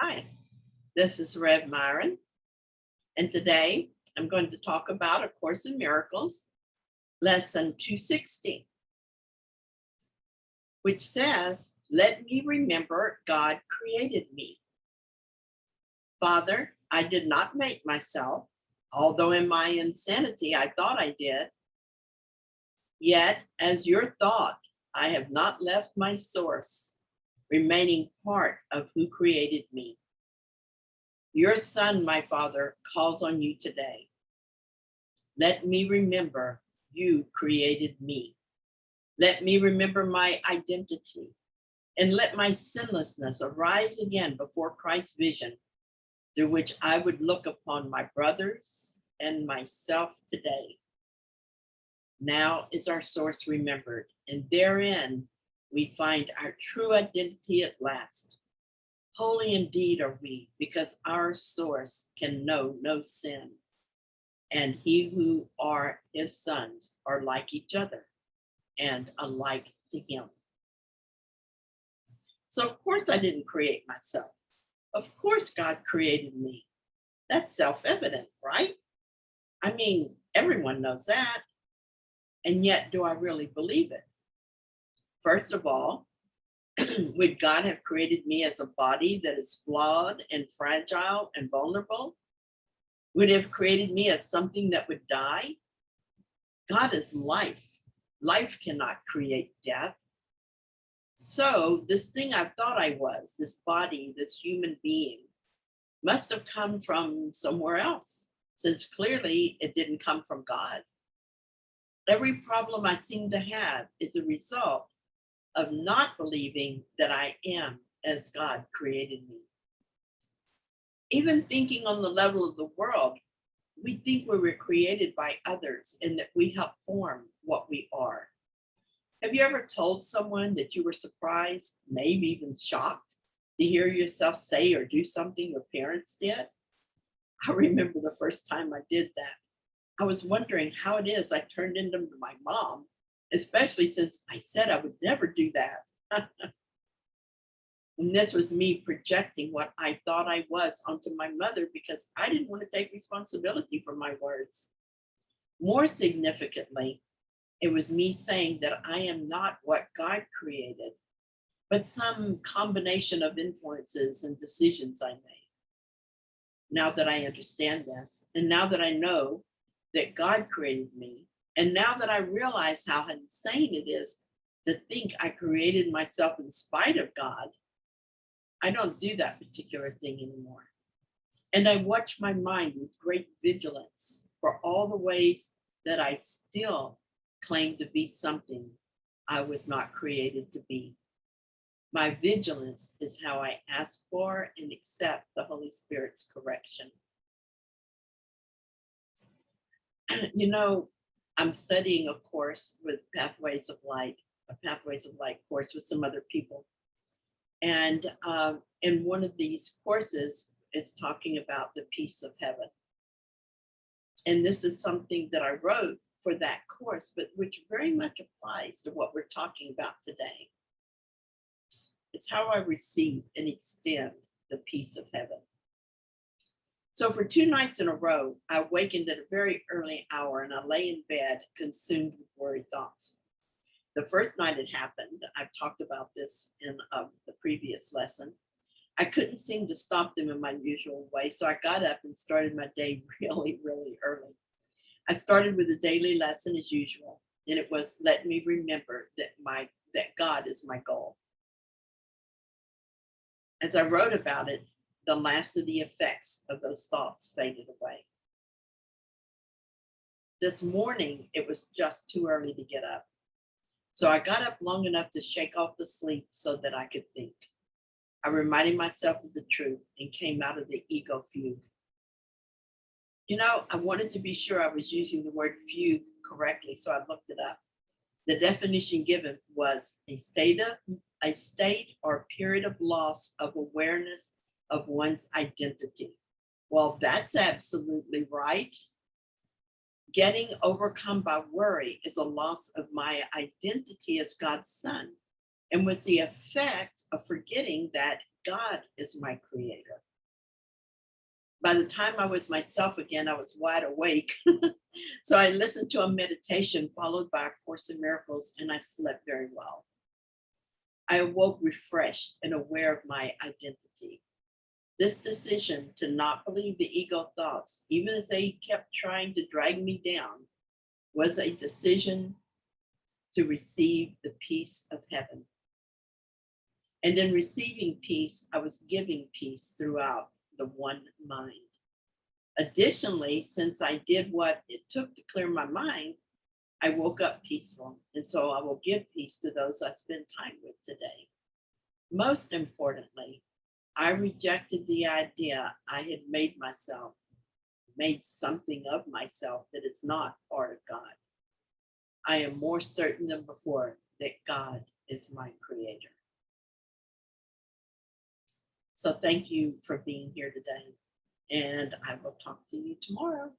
Hi, this is Rev Myron, and today I'm going to talk about A Course in Miracles, Lesson 260, which says, "Let me remember God created me. Father, I did not make myself, although in my insanity I thought I did. Yet, as your thought, I have not left my source, remaining part of who created me. Your Son, my Father, calls on you today. Let me remember you created me. Let me remember my identity, and let my sinlessness arise again before Christ's vision, through which I would look upon my brothers and myself today. Now is our source remembered, and therein we find our true identity at last. Holy indeed are we, because our source can know no sin, and he who are his sons are like each other and alike to him." So of course I didn't create myself. Of course God created me. That's self-evident, right? I mean, everyone knows that. And yet, do I really believe it? First of all, would God have created me as a body that is flawed and fragile and vulnerable? Would he have created me as something that would die? God is life. Life cannot create death. So this thing I thought I was, this body, this human being, must have come from somewhere else, since clearly it didn't come from God. Every problem I seem to have is a result of not believing that I am as God created me. Even thinking on the level of the world, we think we were created by others and that we help form what we are. Have you ever told someone that you were surprised, maybe even shocked, to hear yourself say or do something your parents did? I remember the first time I did that. I was wondering how it is I turned into my mom, especially since I said I would never do that. And this was me projecting what I thought I was onto my mother because I didn't want to take responsibility for my words. More significantly, it was me saying that I am not what God created, but some combination of influences and decisions I made. Now that I understand this, and now that I know that God created me, and now that I realize how insane it is to think I created myself in spite of God, I don't do that particular thing anymore. And I watch my mind with great vigilance for all the ways that I still claim to be something I was not created to be. My vigilance is how I ask for and accept the Holy Spirit's correction. You know, I'm studying a course with Pathways of Light, a Pathways of Light course with some other people. And in one of these courses, it's talking about the peace of heaven. And this is something that I wrote for that course, but which very much applies to what we're talking about today. It's how I receive and extend the peace of heaven. So for 2 nights in a row, I awakened at a very early hour and I lay in bed consumed with worried thoughts. The first night it happened, I've talked about this in the previous lesson, I couldn't seem to stop them in my usual way, so I got up and started my day really, really early. I started with a daily lesson as usual, and it was, let me remember that God is my goal. As I wrote about it, the last of the effects of those thoughts faded away. This morning, it was just too early to get up. So I got up long enough to shake off the sleep so that I could think. I reminded myself of the truth and came out of the ego fugue. You know, I wanted to be sure I was using the word fugue correctly, so I looked it up. The definition given was a state or period of loss of awareness of one's identity. Well, that's absolutely right. Getting overcome by worry is a loss of my identity as God's son. and with the effect of forgetting that God is my creator. By the time I was myself again, I was wide awake. So I listened to a meditation followed by a Course in Miracles, and I slept very well. I awoke refreshed and aware of my identity. This decision to not believe the ego thoughts, even as they kept trying to drag me down, was a decision to receive the peace of heaven. And in receiving peace, I was giving peace throughout the one mind. Additionally, since I did what it took to clear my mind, I woke up peaceful. And so I will give peace to those I spend time with today. Most importantly, I rejected the idea I had made something of myself that is not part of God. I am more certain than before that God is my creator. So thank you for being here today, and I will talk to you tomorrow.